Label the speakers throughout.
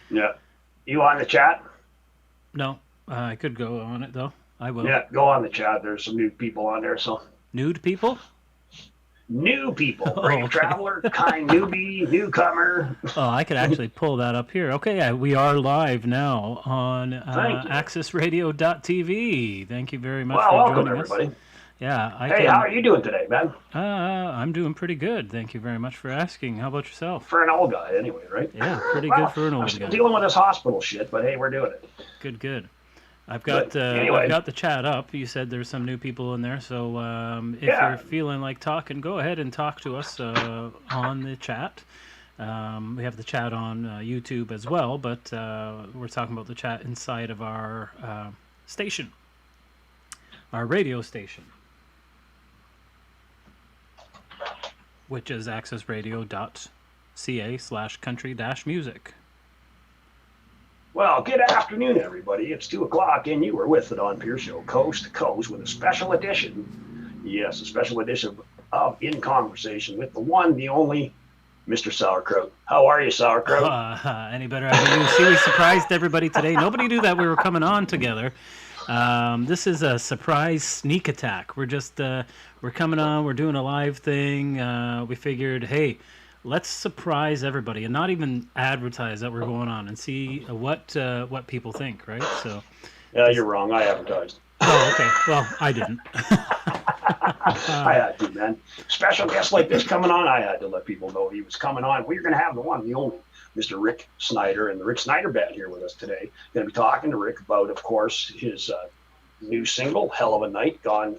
Speaker 1: Yeah. You on the chat?
Speaker 2: No, I could go on it though. I will.
Speaker 1: Yeah, go on the chat. There's some new people on there. So,
Speaker 2: Nude people?
Speaker 1: new people,
Speaker 2: Oh,
Speaker 1: brave
Speaker 2: okay.
Speaker 1: traveler, kind newbie, newcomer.
Speaker 2: Oh, I could actually pull that up here. Okay, yeah, we are live now on
Speaker 1: Thank you.
Speaker 2: accessradio.tv. Thank you very much
Speaker 1: Well,
Speaker 2: for
Speaker 1: welcome
Speaker 2: joining us.
Speaker 1: everybody.
Speaker 2: Yeah, I
Speaker 1: Hey, how
Speaker 2: can.
Speaker 1: are you doing today, man?
Speaker 2: I'm doing pretty good. Thank you very much for asking. How about yourself?
Speaker 1: For an old guy, anyway, right?
Speaker 2: Yeah, pretty good
Speaker 1: Well,
Speaker 2: for an
Speaker 1: I'm
Speaker 2: old
Speaker 1: still
Speaker 2: guy.
Speaker 1: dealing with this hospital shit, but hey, we're doing it.
Speaker 2: Good, good.
Speaker 1: Good.
Speaker 2: I've
Speaker 1: Anyway,
Speaker 2: got the chat up. You said there's some new people in there, so if you're
Speaker 1: yeah.
Speaker 2: feeling like talking, go ahead and talk to us on the chat. We have the chat on YouTube as well, but we're talking about the chat inside of our station, our radio station, which is accessradio.ca/country-music.
Speaker 1: Well, good afternoon, everybody. It's 2 o'clock, and you are with the Don Pearse Show, coast to coast, with a special edition. Yes, a special edition of In Conversation with the one, the only, Mr. Sauerkraut. How are you, Sauerkraut?
Speaker 2: Any better idea? You see, we surprised everybody today. Nobody knew that we were coming on together. This is a surprise sneak attack. We're coming on. We're doing a live thing. We figured, hey, let's surprise everybody and not even advertise that we're going on and see what people think, right? So
Speaker 1: Yeah,
Speaker 2: this.
Speaker 1: you're wrong. I advertised.
Speaker 2: Oh, okay. Well, I didn't.
Speaker 1: I had to, man. Special guest like this coming on, I had to let people know he was coming on. We're going to have the one, the only, Mr. Rick Snyder and the Rick Snyder Band here with us today. Going to be talking to Rick about, of course, his new single, "Hell of a Night," gone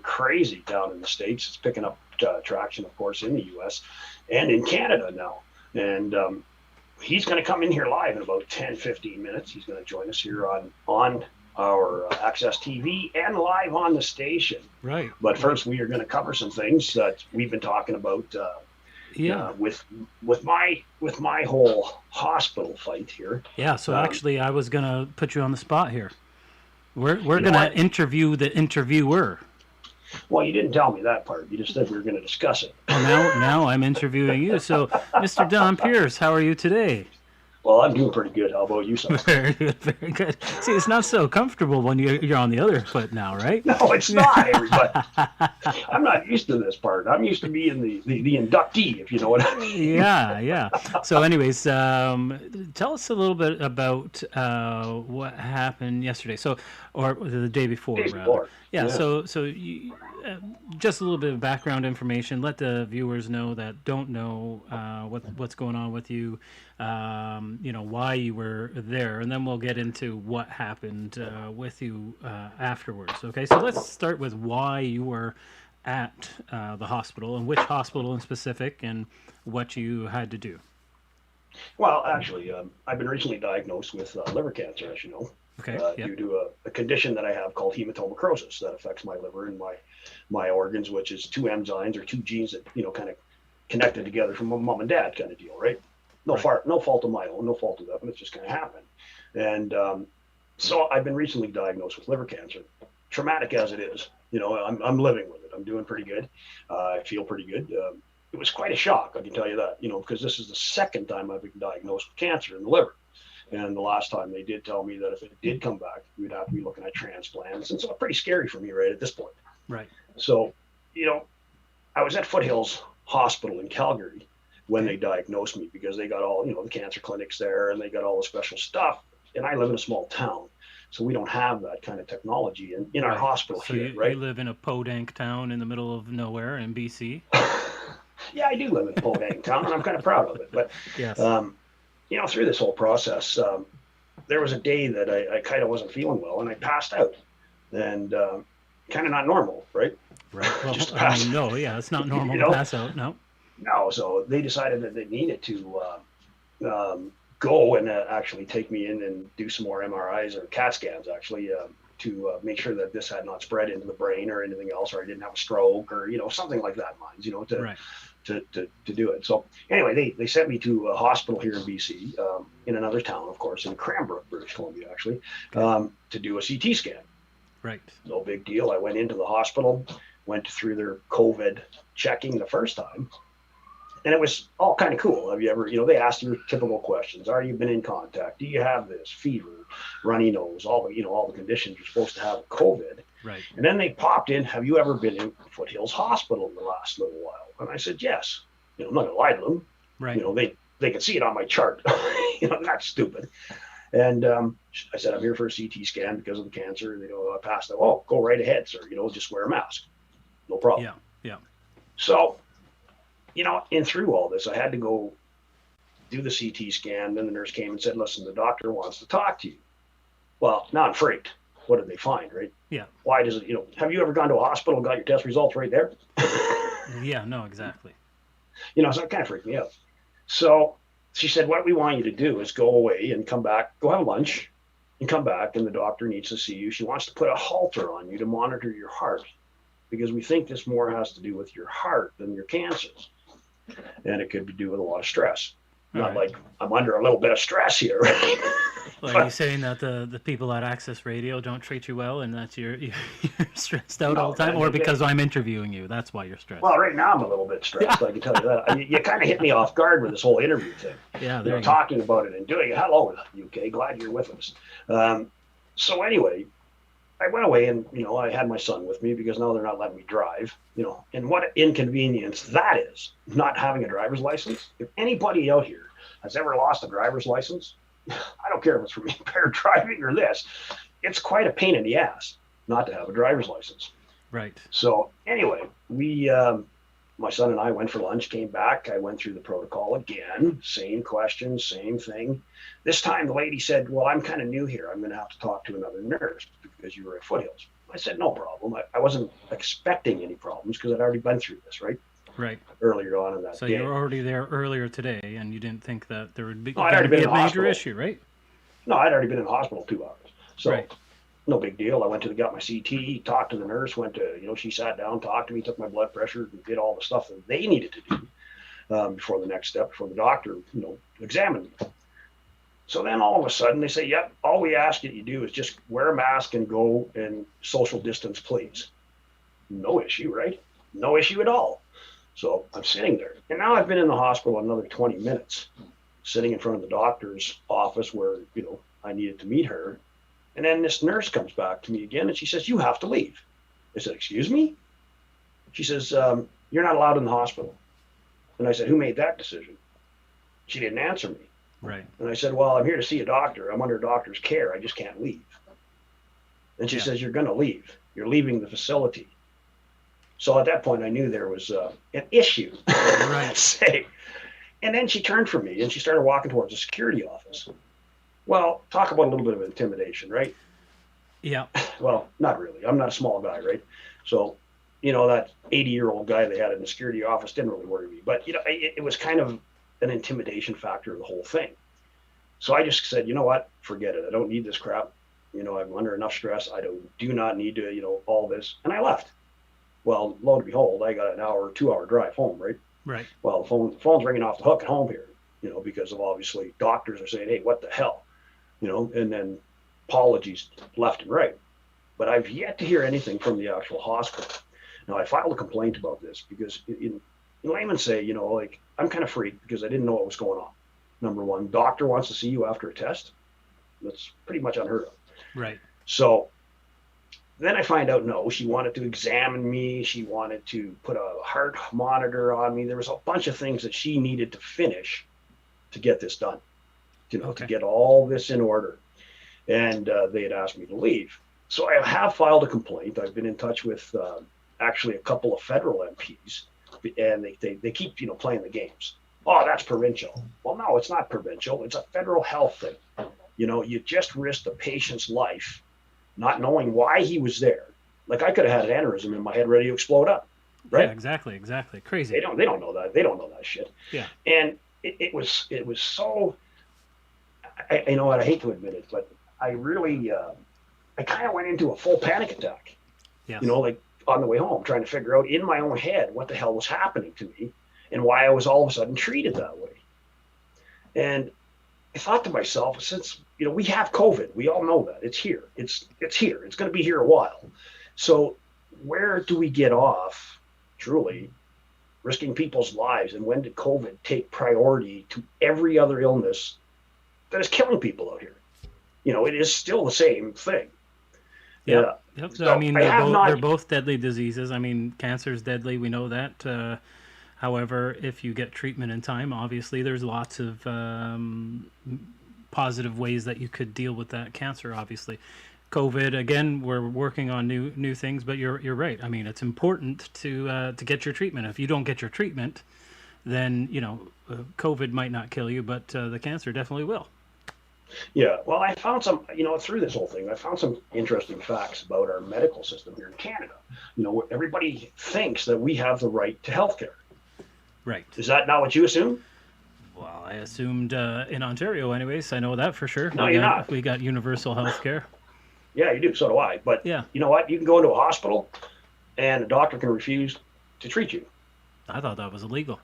Speaker 1: crazy down in the States. It's picking up traction, of course, in the U.S. and in Canada now. And he's going to come in here live in about 10, 15 minutes. He's going to join us here on our Access TV and live on the station.
Speaker 2: Right,
Speaker 1: But
Speaker 2: right.
Speaker 1: first, we are going to cover some things that we've been talking about
Speaker 2: Yeah.
Speaker 1: with my whole hospital fight here.
Speaker 2: Yeah, so
Speaker 1: Um,
Speaker 2: actually I was going to put you on the spot here. We're
Speaker 1: you know
Speaker 2: going to
Speaker 1: what?
Speaker 2: interview the interviewer.
Speaker 1: Well, you didn't tell me that part. You just said we were going to discuss it.
Speaker 2: Well, now I'm interviewing you. So, Mr. Don Pearse, how are you today?
Speaker 1: Well, I'm doing pretty good. How about you, Sauerkraut?
Speaker 2: Very good, very good. See, it's not so comfortable when you're on the other foot now, right?
Speaker 1: No, it's not, everybody. I'm not used to this part. I'm used to being the inductee, if you know what I mean.
Speaker 2: Yeah, yeah. So, anyways, tell us a little bit about what happened yesterday. So, or the day before,
Speaker 1: Days
Speaker 2: rather.
Speaker 1: before.
Speaker 2: Yeah.
Speaker 1: Yeah.
Speaker 2: Just a little bit of background information. Let the viewers know that don't know what's going on with you. Why you were there, and then we'll get into what happened with you afterwards. Okay. So let's start with why you were at the hospital and which hospital in specific and what you had to do.
Speaker 1: Well, actually, I've been recently diagnosed with liver cancer, as you know,
Speaker 2: Okay. Yep.
Speaker 1: due to a condition that I have called hematochromatosis that affects my liver and my organs, which is two enzymes or two genes that kind of connected together from a mom and dad kind of deal, right?
Speaker 2: Right.
Speaker 1: No fault of my own, no fault of them. It's just kind of happened, and so I've been recently diagnosed with liver cancer. Traumatic as it is, I'm living with it. I'm doing pretty good. I feel pretty good. It was quite a shock, I can tell you that, because this is the second time I've been diagnosed with cancer in the liver. And the last time they did tell me that if it did come back, we'd have to be looking at transplants. And so it's pretty scary for me right at this point.
Speaker 2: Right.
Speaker 1: So, you know, I was at Foothills Hospital in Calgary when
Speaker 2: Okay.
Speaker 1: they diagnosed me because they got all, the cancer clinics there and they got all the special stuff. And I live in a small town. So we don't have that kind of technology in our
Speaker 2: Right.
Speaker 1: hospital
Speaker 2: So
Speaker 1: here,
Speaker 2: you
Speaker 1: right?
Speaker 2: live in a podunk town in the middle of nowhere in BC.
Speaker 1: Yeah, I do live in a Podang town and I'm kind of proud of it. But
Speaker 2: Yes.
Speaker 1: um, through this whole process, there was a day that I kind of wasn't feeling well and I passed out and kind of not normal, right?
Speaker 2: Right. Well,
Speaker 1: Just
Speaker 2: I
Speaker 1: passed,
Speaker 2: mean, no, yeah, it's not
Speaker 1: you
Speaker 2: normal to
Speaker 1: know?
Speaker 2: pass out. No.
Speaker 1: No, so they decided that they needed to go and actually take me in and do some more MRIs or CAT scans actually to make sure that this had not spread into the brain or anything else, or I didn't have a stroke or, something like that, minds, to,
Speaker 2: Right.
Speaker 1: to do it. So anyway, they sent me to a hospital here in BC, in another town, of course, in Cranbrook, British Columbia, actually,
Speaker 2: Okay.
Speaker 1: to do a CT scan.
Speaker 2: Right.
Speaker 1: No big deal. I went into the hospital, went through their COVID checking the first time, And it was all kind of cool. Have you ever, they asked you typical questions. Are you been in contact? Do you have this fever, runny nose, all the conditions you're supposed to have with COVID?
Speaker 2: Right.
Speaker 1: And then they popped in, have you ever been in Foothills Hospital in the last little while? And I said, yes. I'm not gonna lie to them.
Speaker 2: Right.
Speaker 1: They could see it on my chart. Not stupid. And I said, I'm here for a CT scan because of the cancer. And they go, I passed it. Oh, go right ahead, sir. Just wear a mask. No problem.
Speaker 2: Yeah. Yeah.
Speaker 1: So, and through all this, I had to go do the CT scan. Then the nurse came and said, listen, the doctor wants to talk to you. Well, now I'm freaked. What did they find, right?
Speaker 2: Yeah.
Speaker 1: Why does it, have you ever gone to a hospital and got your test results right there?
Speaker 2: Yeah, no, exactly.
Speaker 1: So it kind of freaked me out. So she said, what we want you to do is go away and come back, go have lunch and come back, and the doctor needs to see you. She wants to put a halter on you to monitor your heart because we think this more has to do with your heart than your cancers. And it could be due with a lot of stress. Not like I'm under a little bit of stress here, right?
Speaker 2: Well, are you saying that the people at Access Radio don't treat you well and that you're stressed out all the time? Or because I'm interviewing you, that's why you're stressed?
Speaker 1: Well, right now I'm a little bit stressed, I can tell you that. You kind of hit me off guard with this whole interview thing.
Speaker 2: Yeah,
Speaker 1: they're talking about it and doing it. Hello, UK, glad you're with us. So anyway, I went away and, I had my son with me because now they're not letting me drive, and what an inconvenience that is, not having a driver's license. If anybody out here has ever lost a driver's license, I don't care if it's from impaired driving or this, it's quite a pain in the ass not to have a driver's license.
Speaker 2: Right.
Speaker 1: So anyway, my son and I went for lunch, came back. I went through the protocol again, same questions, same thing. This time the lady said, well, I'm kind of new here. I'm going to have to talk to another nurse because you were at Foothills. I said, no problem. I wasn't expecting any problems because I'd already been through this, right?
Speaker 2: Right.
Speaker 1: Earlier on in that
Speaker 2: So
Speaker 1: day.
Speaker 2: you were already there earlier today and you didn't think that there would be,
Speaker 1: I'd already been in
Speaker 2: a major
Speaker 1: hospital.
Speaker 2: issue, right?
Speaker 1: No, I'd already been in the hospital 2 hours. So
Speaker 2: right.
Speaker 1: No big deal. I got my CT, talked to the nurse, she sat down, talked to me, took my blood pressure, and did all the stuff that they needed to do before the next step, before the doctor, examined me. So then all of a sudden they say, yep, all we ask that you do is just wear a mask and go and social distance, please. No issue, right? No issue at all. So I'm sitting there. And now I've been in the hospital another 20 minutes, sitting in front of the doctor's office where, I needed to meet her. And then this nurse comes back to me again and she says, you have to leave. I said, excuse me? She says, you're not allowed in the hospital. And I said, who made that decision? She didn't answer me.
Speaker 2: Right.
Speaker 1: And I said, well, I'm here to see a doctor. I'm under a doctor's care. I just can't leave. And she says, you're going to leave. You're leaving the facility. So at that point, I knew there was an issue.
Speaker 2: Right.
Speaker 1: Say. And then she turned from me and she started walking towards the security office. Well, talk about a little bit of intimidation, right?
Speaker 2: Yeah.
Speaker 1: Well, not really. I'm not a small guy, right? So, that 80-year-old guy they had in the security office didn't really worry me. But, it was kind of an intimidation factor of the whole thing. So I just said, you know what? Forget it. I don't need this crap. I'm under enough stress. I do not need to, all this. And I left. Well, lo and behold, I got an hour, 2-hour drive home, right?
Speaker 2: Right.
Speaker 1: Well, the phone's ringing off the hook at home here, because of obviously doctors are saying, hey, what the hell? And then apologies left and right. But I've yet to hear anything from the actual hospital. Now, I filed a complaint about this because in layman say, I'm kind of freaked because I didn't know what was going on. Number one, doctor wants to see you after a test. That's pretty much unheard of.
Speaker 2: Right.
Speaker 1: So then I find out, no, she wanted to examine me. She wanted to put a heart monitor on me. There was a bunch of things that she needed to finish to get this done, to get all this in order. And they had asked me to leave. So I have filed a complaint. I've been in touch with actually a couple of federal MPs, and they keep, playing the games. Oh, that's provincial. Well, no, it's not provincial. It's a federal health thing. You just risked a patient's life not knowing why he was there. Like I could have had an aneurysm in my head ready to explode up. Right?
Speaker 2: Yeah, exactly. Crazy.
Speaker 1: They don't know that. They don't know that shit.
Speaker 2: Yeah.
Speaker 1: And it was so, you know what, I hate to admit it, but I really, I kind of went into a full panic attack.
Speaker 2: Yes.
Speaker 1: Like on the way home, trying to figure out in my own head what the hell was happening to me and why I was all of a sudden treated that way. And I thought to myself, since, we have COVID, we all know that it's here. It's here. It's going to be here a while. So where do we get off truly risking people's lives, and when did COVID take priority to every other illness that is killing people out here? It is still the same thing.
Speaker 2: Yep. Yep.
Speaker 1: So
Speaker 2: I mean, they're both deadly diseases. I mean, cancer is deadly. We know that. However, if you get treatment in time, obviously there's lots of positive ways that you could deal with that cancer. Obviously, COVID, again, we're working on new things, but you're right. I mean, it's important to get your treatment. If you don't get your treatment, then COVID might not kill you, but the cancer definitely will.
Speaker 1: Yeah, well, I found some, through this whole thing, I found some interesting facts about our medical system here in Canada. Everybody thinks that we have the right to healthcare.
Speaker 2: Right.
Speaker 1: Is that not what you assume?
Speaker 2: Well, I assumed in Ontario, anyways. I know that for sure.
Speaker 1: No, you're not.
Speaker 2: We got universal healthcare.
Speaker 1: Yeah, you do. So do I. But
Speaker 2: yeah.
Speaker 1: You know what? You can go into a hospital, and a doctor can refuse to treat you.
Speaker 2: I thought that was illegal.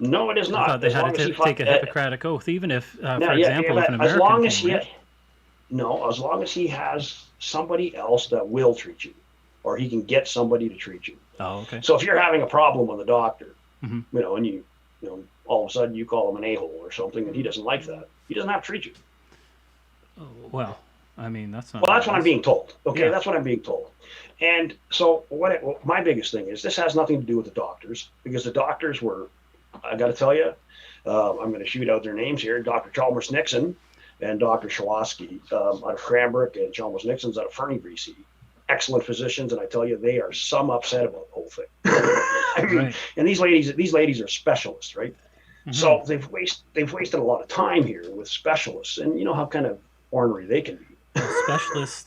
Speaker 1: No, it is not.
Speaker 2: I thought they had to take a Hippocratic oath, even if, for example, if an American
Speaker 1: as long as as long as he has somebody else that will treat you, or he can get somebody to treat you.
Speaker 2: Oh, okay.
Speaker 1: So if you're having a problem with a doctor,
Speaker 2: mm-hmm.
Speaker 1: And you all of a sudden you call him an a-hole or something, and he doesn't like that, he doesn't have to treat you.
Speaker 2: Oh, well, I mean, that's not.
Speaker 1: Well, that's what I'm being told. Okay,
Speaker 2: yeah.
Speaker 1: That's what I'm being told. And so my biggest thing is this has nothing to do with the doctors, because the doctors were, I got to tell you, I'm going to shoot out their names here. Dr. Chalmers Nixon and Dr. Shawaski out of Cranbrook, and Chalmers Nixon's out of Fernie, BC. Excellent physicians, and I tell you, they are some upset about the whole thing. I mean, right. And these ladies are specialists, right? Mm-hmm. So they've wasted a lot of time here with specialists, and you know how kind of ornery they can be.
Speaker 2: Specialist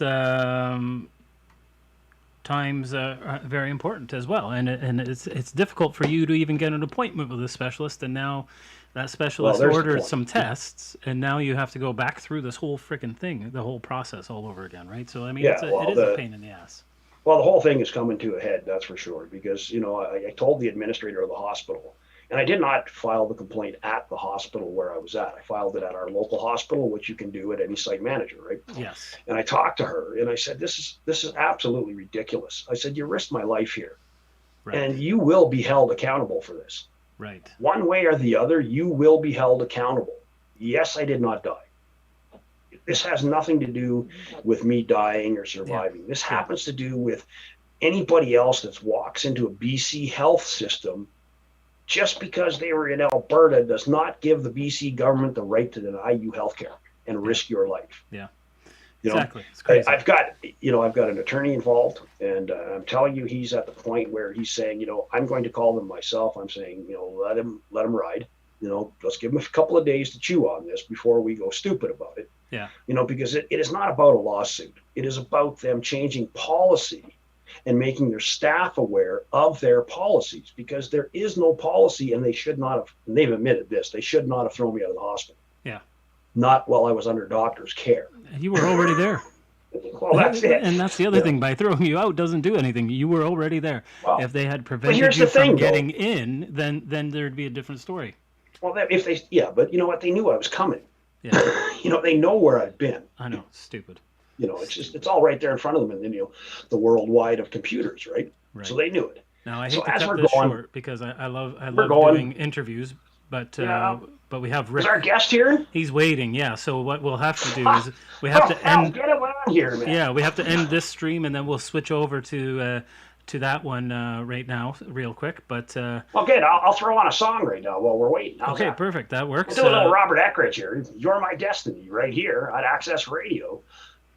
Speaker 2: times are very important as well, and it's difficult for you to even get an appointment with a specialist, and now that specialist ordered some tests, and now you have to go back through this whole freaking thing, the whole process all over again, right? So I mean, it is a pain in the ass.
Speaker 1: Well, the whole thing is coming to a head, that's for sure, because I told the administrator of the hospital, and I did not file the complaint at the hospital where I was at. I filed it at our local hospital, which you can do at any site manager, right?
Speaker 2: Yes. And
Speaker 1: I talked to her, and I said, this is absolutely ridiculous. I said, you risked my life here, right. And you will be held accountable for this.
Speaker 2: Right.
Speaker 1: One way or the other, you will be held accountable. Yes, I did not die. This has nothing to do with me dying or surviving. Yeah. This happens to do with anybody else that walks into a BC health system. Just because they were in Alberta does not give the BC government the right to deny you healthcare and risk your life.
Speaker 2: Yeah,
Speaker 1: exactly. It's crazy. I've got an attorney involved, and I'm telling you, he's at the point where he's saying, I'm going to call them myself. I'm saying, let him ride. Let's give him a couple of days to chew on this before we go stupid about it.
Speaker 2: Yeah.
Speaker 1: Because it is not about a lawsuit. It is about them changing policy and making their staff aware of their policies, because there is no policy, and they should not have, and they've admitted this, they should not have thrown me out of the hospital.
Speaker 2: Yeah.
Speaker 1: Not while I was under doctor's care.
Speaker 2: You were already there.
Speaker 1: Well, that's it.
Speaker 2: And that's the other thing. By throwing you out doesn't do anything. You were already there. Well, if they had prevented you from getting in, then there'd be a different story.
Speaker 1: Well, but you know what? They knew I was coming.
Speaker 2: Yeah.
Speaker 1: They know where I've been.
Speaker 2: I know. Stupid.
Speaker 1: It's all right there in front of them, and then the worldwide of computers, right? So they knew it.
Speaker 2: Now I hate to cut this short because I love doing interviews, but we have Rick.
Speaker 1: Is our guest here?
Speaker 2: He's waiting. Yeah. So what we'll have to do is we have to end.
Speaker 1: Get him on here, man.
Speaker 2: Yeah, we have to end this stream, and then we'll switch over to that one right now, real quick. But
Speaker 1: okay, I'll throw on a song right now while we're waiting. How's that?
Speaker 2: Perfect. That works.
Speaker 1: We'll do a little Robert Eckridge here. You're My Destiny, right here at Access Radio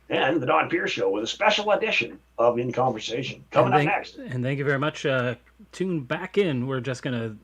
Speaker 1: and the Don Pearse Show, with a special edition of In Conversation coming up next.
Speaker 2: And thank you very much. Tune back in. We're just going to